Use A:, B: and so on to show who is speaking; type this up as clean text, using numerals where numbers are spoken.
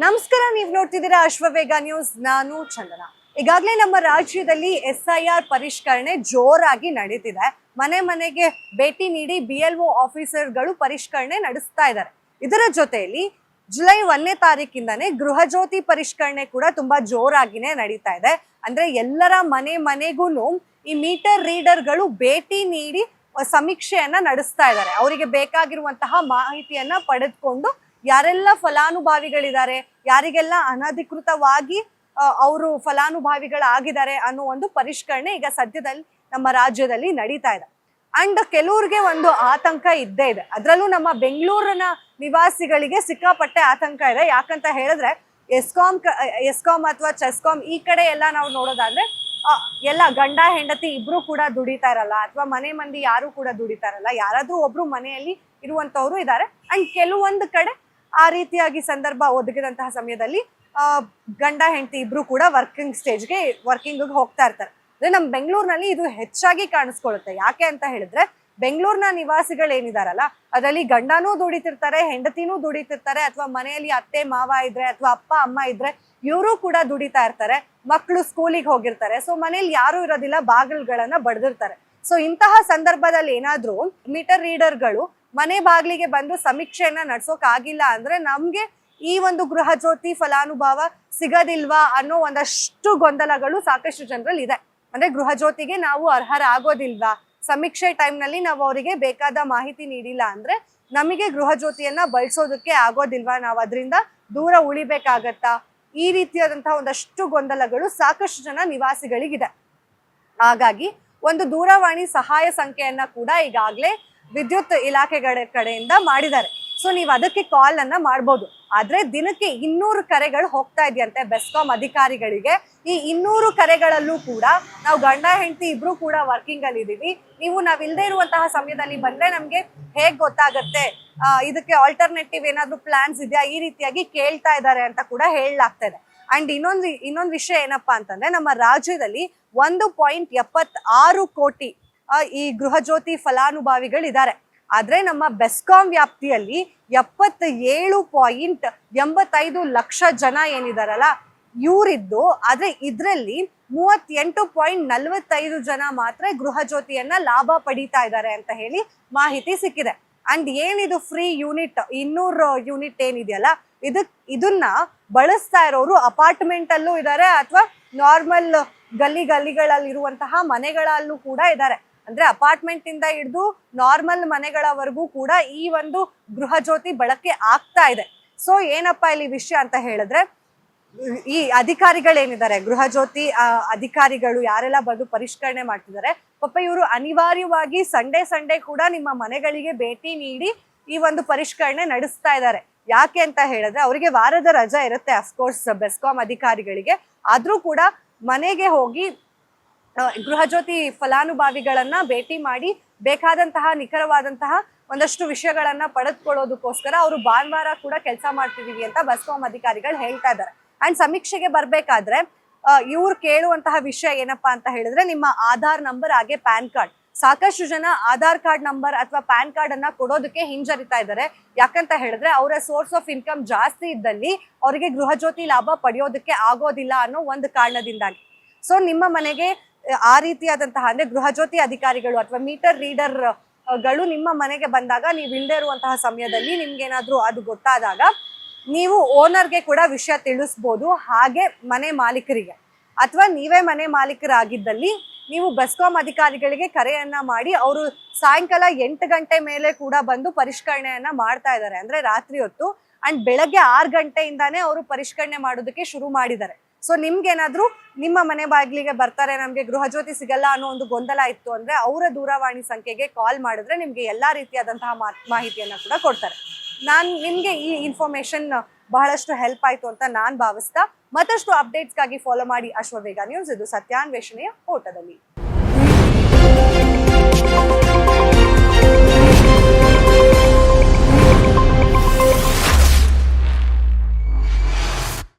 A: ನಮಸ್ಕಾರ, ನೀವು ನೋಡ್ತಿದ್ದೀರಾ ಅಶ್ವವೇಗ ನ್ಯೂಸ್. ನಾನು ಚಂದನ. ಈಗಾಗಲೇ ನಮ್ಮ ರಾಜ್ಯದಲ್ಲಿ SIR ಪರಿಷ್ಕರಣೆ ಜೋರಾಗಿ ನಡೀತಿದೆ. ಮನೆ ಮನೆಗೆ ಭೇಟಿ ನೀಡಿ BLO ಆಫೀಸರ್ಗಳು ಪರಿಷ್ಕರಣೆ ನಡೆಸ್ತಾ ಇದ್ದಾರೆ. ಇದರ ಜೊತೆಯಲ್ಲಿ ಜುಲೈ 1ನೇ ತಾರೀಕಿಂದಾನೇ ಗೃಹ ಜ್ಯೋತಿ ಪರಿಷ್ಕರಣೆ ಕೂಡ ತುಂಬಾ ಜೋರಾಗಿನೇ ನಡೀತಾ ಇದೆ. ಅಂದ್ರೆ ಎಲ್ಲರ ಮನೆಗೂ ಈ ಮೀಟರ್ ರೀಡರ್ಗಳು ಭೇಟಿ ನೀಡಿ ಸಮೀಕ್ಷೆಯನ್ನ ನಡೆಸ್ತಾ ಇದ್ದಾರೆ. ಅವರಿಗೆ ಬೇಕಾಗಿರುವಂತಹ ಮಾಹಿತಿಯನ್ನ ಪಡೆದುಕೊಂಡು ಯಾರೆಲ್ಲ ಫಲಾನುಭವಿಗಳಿದ್ದಾರೆ, ಯಾರಿಗೆಲ್ಲ ಅನಧಿಕೃತವಾಗಿ ಅವರು ಫಲಾನುಭವಿಗಳಾಗಿದ್ದಾರೆ ಅನ್ನೋ ಒಂದು ಪರಿಷ್ಕರಣೆ ಈಗ ಸದ್ಯದಲ್ಲಿ ನಮ್ಮ ರಾಜ್ಯದಲ್ಲಿ ನಡೀತಾ ಇದೆ. ಅಂಡ್ ಕೆಲವ್ರಿಗೆ ಒಂದು ಆತಂಕ ಇದ್ದೇ ಇದೆ. ಅದರಲ್ಲೂ ನಮ್ಮ ಬೆಂಗಳೂರಿನ ನಿವಾಸಿಗಳಿಗೆ ಸಿಕ್ಕಾಪಟ್ಟೆ ಆತಂಕ ಇದೆ. ಯಾಕಂತ ಹೇಳಿದ್ರೆ ಎಸ್ಕಾಂ ಅಥವಾ ಚೆಸ್ಕಾಂ ಈ ಕಡೆ ಎಲ್ಲ ನಾವು ನೋಡೋದಾದ್ರೆ ಎಲ್ಲ ಗಂಡ ಹೆಂಡತಿ ಇಬ್ರು ಕೂಡ ದುಡಿತಾ ಇರಲ್ಲ, ಅಥವಾ ಮನೆ ಮಂದಿ ಯಾರು ಕೂಡ ದುಡಿತಾ ಇರಲ್ಲ. ಯಾರಾದ್ರೂ ಒಬ್ರು ಮನೆಯಲ್ಲಿ ಇರುವಂತವ್ರು ಇದ್ದಾರೆ. ಅಂಡ್ ಕೆಲವೊಂದು ಕಡೆ ಆ ರೀತಿಯಾಗಿ ಸಂದರ್ಭ ಒದಗಿದಂತಹ ಸಮಯದಲ್ಲಿ ಗಂಡ ಹೆಂಡತಿ ಇಬ್ರು ಕೂಡ ವರ್ಕಿಂಗ್ ಹೋಗ್ತಾ ಇರ್ತಾರೆ. ಅಂದ್ರೆ ನಮ್ಮ ಬೆಂಗಳೂರಿನಲ್ಲಿ ಇದು ಹೆಚ್ಚಾಗಿ ಕಾಣಿಸ್ಕೊಳ್ಳುತ್ತೆ. ಯಾಕೆ ಅಂತ ಹೇಳಿದ್ರೆ ಬೆಂಗಳೂರಿನ ನಿವಾಸಿಗಳು ಏನಿದಾರಲ್ಲ, ಅದರಲ್ಲಿ ಗಂಡನೂ ದುಡಿತಿರ್ತಾರೆ, ಹೆಂಡತಿನೂ ದುಡಿತಿರ್ತಾರೆ, ಅಥವಾ ಮನೆಯಲ್ಲಿ ಅತ್ತೆ ಮಾವ ಇದ್ರೆ ಅಥವಾ ಅಪ್ಪ ಅಮ್ಮ ಇದ್ರೆ ಇವರು ಕೂಡ ದುಡಿತಾ ಇರ್ತಾರೆ. ಮಕ್ಕಳು ಸ್ಕೂಲಿಗೆ ಹೋಗಿರ್ತಾರೆ. ಸೊ ಮನೇಲಿ ಯಾರು ಇರೋದಿಲ್ಲ, ಬಾಗಿಲುಗಳನ್ನ ಬಡ್ದಿರ್ತಾರೆ. ಸೊ ಇಂತಹ ಸಂದರ್ಭದಲ್ಲಿ ಏನಾದ್ರೂ ಮೀಟರ್ ರೀಡರ್ಗಳು ಮನೆ ಬಾಗಿಲಿಗೆ ಬಂದು ಸಮೀಕ್ಷೆಯನ್ನ ನಡ್ಸೋಕ್ ಆಗಿಲ್ಲ ಅಂದ್ರೆ ನಮ್ಗೆ ಈ ಒಂದು ಗೃಹ ಜ್ಯೋತಿ ಫಲಾನುಭವ ಸಿಗದಿಲ್ವಾ ಅನ್ನೋ ಒಂದಷ್ಟು ಗೊಂದಲಗಳು ಸಾಕಷ್ಟು ಜನರಲ್ಲಿ ಇದೆ. ಅಂದ್ರೆ ಗೃಹ ಜ್ಯೋತಿಗೆ ನಾವು ಅರ್ಹರಾಗೋದಿಲ್ವಾ, ಸಮೀಕ್ಷೆ ಟೈಮ್ನಲ್ಲಿ ನಾವು ಅವರಿಗೆ ಬೇಕಾದ ಮಾಹಿತಿ ನೀಡಿಲ್ಲ ಅಂದ್ರೆ ನಮಗೆ ಗೃಹ ಜ್ಯೋತಿಯನ್ನ ಬಳಸೋದಕ್ಕೆ ಆಗೋದಿಲ್ವಾ, ನಾವು ಅದರಿಂದ ದೂರ ಉಳಿಬೇಕಾಗತ್ತಾ, ಈ ರೀತಿಯಾದಂತಹ ಒಂದಷ್ಟು ಗೊಂದಲಗಳು ಸಾಕಷ್ಟು ಜನ ನಿವಾಸಿಗಳಿಗಿದೆ. ಹಾಗಾಗಿ ಒಂದು ದೂರವಾಣಿ ಸಹಾಯ ಸಂಖ್ಯೆಯನ್ನ ಕೂಡ ಈಗಾಗಲೇ ವಿದ್ಯುತ್ ಇಲಾಖೆಗಳ ಕಡೆಯಿಂದ ಮಾಡಿದ್ದಾರೆ. ಸೊ ನೀವು ಅದಕ್ಕೆ ಕಾಲ್ ಅನ್ನ ಮಾಡ್ಬೋದು. ಆದ್ರೆ ದಿನಕ್ಕೆ 200 ಕರೆಗಳು ಹೋಗ್ತಾ ಇದೆಯಂತೆ ಬೆಸ್ಕಾಂ ಅಧಿಕಾರಿಗಳಿಗೆ. ಈ 200 ಕರೆಗಳಲ್ಲೂ ಕೂಡ ನಾವು ಗಂಡ ಹೆಂಡತಿ ಇಬ್ರು ಕೂಡ ವರ್ಕಿಂಗ್ ಅಲ್ಲಿ ಇದೀವಿ, ನಾವ್ ಇಲ್ದೇ ಇರುವಂತಹ ಸಮಯದಲ್ಲಿ ಬಂದ್ರೆ ನಮ್ಗೆ ಹೇಗ್ ಗೊತ್ತಾಗತ್ತೆ, ಇದಕ್ಕೆ ಆಲ್ಟರ್ನೇಟಿವ್ ಏನಾದ್ರು ಪ್ಲಾನ್ಸ್ ಇದೆಯಾ, ಈ ರೀತಿಯಾಗಿ ಕೇಳ್ತಾ ಇದ್ದಾರೆ ಅಂತ ಕೂಡ ಹೇಳಲಾಗ್ತಾ ಇದೆ. ಅಂಡ್ ಇನ್ನೊಂದು ವಿಷಯ ಏನಪ್ಪಾ ಅಂತಂದ್ರೆ ನಮ್ಮ ರಾಜ್ಯದಲ್ಲಿ 1.76 ಕೋಟಿ ಈ ಗೃಹ ಜ್ಯೋತಿ ಫಲಾನುಭವಿಗಳಿದ್ದಾರೆ. ಆದ್ರೆ ನಮ್ಮ ಬೆಸ್ಕಾಂ ವ್ಯಾಪ್ತಿಯಲ್ಲಿ 77.85 ಲಕ್ಷ ಜನ ಏನಿದಾರಲ್ಲ ಇವರಿದ್ದು, ಆದ್ರೆ ಇದ್ರಲ್ಲಿ 38.45 ಜನ ಮಾತ್ರ ಗೃಹ ಜ್ಯೋತಿಯನ್ನ ಲಾಭ ಪಡೀತಾ ಇದ್ದಾರೆ ಅಂತ ಹೇಳಿ ಮಾಹಿತಿ ಸಿಕ್ಕಿದೆ. ಅಂಡ್ ಏನಿದು ಫ್ರೀ ಯೂನಿಟ್ 200 ಯೂನಿಟ್ ಏನಿದೆಯಲ್ಲ, ಇದನ್ನ ಬಳಸ್ತಾ ಇರೋರು ಅಪಾರ್ಟ್ಮೆಂಟ್ ಅಲ್ಲೂ ಇದ್ದಾರೆ, ಅಥವಾ ನಾರ್ಮಲ್ ಗಲ್ಲಿಗಳಲ್ಲಿ ಇರುವಂತಹ ಮನೆಗಳಲ್ಲೂ ಕೂಡ ಇದ್ದಾರೆ. ಅಂದ್ರೆ ಅಪಾರ್ಟ್ಮೆಂಟ್ ಇಂದ ಹಿಡಿದು ನಾರ್ಮಲ್ ಮನೆಗಳವರೆಗೂ ಕೂಡ ಈ ಒಂದು ಗೃಹ ಜ್ಯೋತಿ ಬಳಕೆ ಆಗ್ತಾ ಇದೆ. ಸೊ ಏನಪ್ಪಾ ಇಲ್ಲಿ ವಿಷಯ ಅಂತ ಹೇಳಿದ್ರೆ, ಈ ಅಧಿಕಾರಿಗಳೇನಿದ್ದಾರೆ, ಗೃಹ ಜ್ಯೋತಿ ಅಧಿಕಾರಿಗಳು ಯಾರೆಲ್ಲ ಬಂದು ಪರಿಷ್ಕರಣೆ ಮಾಡ್ತಿದ್ದಾರೆ, ಪಾಪ ಇವರು ಅನಿವಾರ್ಯವಾಗಿ ಸಂಡೇ ಕೂಡ ನಿಮ್ಮ ಮನೆಗಳಿಗೆ ಭೇಟಿ ನೀಡಿ ಈ ಒಂದು ಪರಿಷ್ಕರಣೆ ನಡೆಸ್ತಾ ಇದ್ದಾರೆ. ಯಾಕೆ ಅಂತ ಹೇಳಿದ್ರೆ ಅವರಿಗೆ ವಾರದ ರಜೆ ಇರುತ್ತೆ ಅಫ್ಕೋರ್ಸ್ ಬೆಸ್ಕಾಂ ಅಧಿಕಾರಿಗಳಿಗೆ. ಆದ್ರೂ ಕೂಡ ಮನೆಗೆ ಹೋಗಿ ಗೃಹ ಜ್ಯೋತಿ ಫಲಾನುಭವಿಗಳನ್ನ ಭೇಟಿ ಮಾಡಿ ಬೇಕಾದಂತಹ ನಿಖರವಾದಂತಹ ಒಂದಷ್ಟು ವಿಷಯಗಳನ್ನ ಪಡೆದುಕೊಳ್ಳೋದಕ್ಕೋಸ್ಕರ ಅವರು ಭಾನುವಾರ ಕೂಡ ಕೆಲಸ ಮಾಡ್ತಿದೀವಿ ಅಂತ ಬೆಸ್ಕಾಂ ಅಧಿಕಾರಿಗಳು ಹೇಳ್ತಾ ಇದ್ದಾರೆ. ಅಂಡ್ ಸಮೀಕ್ಷೆಗೆ ಬರ್ಬೇಕಾದ್ರೆ ಇವ್ರು ಕೇಳುವಂತಹ ವಿಷಯ ಏನಪ್ಪಾ ಅಂತ ಹೇಳಿದ್ರೆ ನಿಮ್ಮ ಆಧಾರ್ ನಂಬರ್ ಹಾಗೆ ಪ್ಯಾನ್ ಕಾರ್ಡ್. ಸಾಕಷ್ಟು ಜನ ಆಧಾರ್ ಕಾರ್ಡ್ ನಂಬರ್ ಅಥವಾ ಪ್ಯಾನ್ ಕಾರ್ಡ್ ಅನ್ನ ಕೊಡೋದಕ್ಕೆ ಹಿಂಜರಿತಾ ಇದ್ದಾರೆ. ಯಾಕಂತ ಹೇಳಿದ್ರೆ ಅವರ ಸೋರ್ಸ್ ಆಫ್ ಇನ್ಕಮ್ ಜಾಸ್ತಿ ಇದ್ದಲ್ಲಿ ಅವರಿಗೆ ಗೃಹ ಜ್ಯೋತಿ ಲಾಭ ಪಡೆಯೋದಕ್ಕೆ ಆಗೋದಿಲ್ಲ ಅನ್ನೋ ಒಂದು ಕಾರಣದಿಂದಾಗಿ. ಸೊ ನಿಮ್ಮ ಮನೆಗೆ ಆ ರೀತಿಯಾದಂತಹ ಅಂದ್ರೆ ಗೃಹ ಜ್ಯೋತಿ ಅಧಿಕಾರಿಗಳು ಅಥವಾ ಮೀಟರ್ ರೀಡರ್ ಗಳು ನಿಮ್ಮ ಮನೆಗೆ ಬಂದಾಗ ನೀವು ಇಲ್ಲದೆ ಇರುವಂತಹ ಸಮಯದಲ್ಲಿ ನಿಮ್ಗೇನಾದ್ರೂ ಅದು ಗೊತ್ತಾದಾಗ ನೀವು ಓನರ್ಗೆ ಕೂಡ ವಿಷಯ ತಿಳಿಸ್ಬೋದು, ಹಾಗೆ ಮನೆ ಮಾಲೀಕರಿಗೆ. ಅಥವಾ ನೀವೇ ಮನೆ ಮಾಲೀಕರಾಗಿದ್ದಲ್ಲಿ ನೀವು ಬೆಸ್ಕಾಂ ಅಧಿಕಾರಿಗಳಿಗೆ ಕರೆಯನ್ನ ಮಾಡಿ ಅವರು ಸಾಯಂಕಾಲ 8 ಗಂಟೆ ಮೇಲೆ ಕೂಡ ಬಂದು ಪರಿಷ್ಕರಣೆಯನ್ನ ಮಾಡ್ತಾ ಇದ್ದಾರೆ, ಅಂದ್ರೆ ರಾತ್ರಿ ಹೊತ್ತು. ಅಂಡ್ ಬೆಳಗ್ಗೆ 6 ಗಂಟೆಯಿಂದಾನೇ ಅವರು ಪರಿಷ್ಕರಣೆ ಮಾಡೋದಕ್ಕೆ ಶುರು ಮಾಡಿದ್ದಾರೆ. ಸೊ ನಿಮ್ಗೇನಾದ್ರೂ ನಿಮ್ಮ ಮನೆ ಬಾಗಿಲಿಗೆ ಬರ್ತಾರೆ, ನಮ್ಗೆ ಗೃಹ ಜ್ಯೋತಿ ಸಿಗಲ್ಲ ಅನ್ನೋ ಒಂದು ಗೊಂದಲ ಇತ್ತು ಅಂದ್ರೆ ಅವರ ದೂರವಾಣಿ ಸಂಖ್ಯೆಗೆ ಕಾಲ್ ಮಾಡಿದ್ರೆ ನಿಮ್ಗೆ ಎಲ್ಲಾ ರೀತಿಯಾದಂತಹ ಮಾಹಿತಿಯನ್ನ ಕೂಡ ಕೊಡ್ತಾರೆ. ನಿಮ್ಗೆ ಈ ಇನ್ಫಾರ್ಮೇಶನ್ ಬಹಳಷ್ಟು ಹೆಲ್ಪ್ ಆಯ್ತು ಅಂತ ನಾನ್ ಭಾವಿಸ್ತಾ, ಮತ್ತಷ್ಟು ಅಪ್ಡೇಟ್ಸ್ಗಾಗಿ ಫಾಲೋ ಮಾಡಿ ಅಶ್ವವೇಗ ನ್ಯೂಸ್. ಇದು ಸತ್ಯಾನ್ವೇಷಣೆಯ ಓಟದಲ್ಲಿ.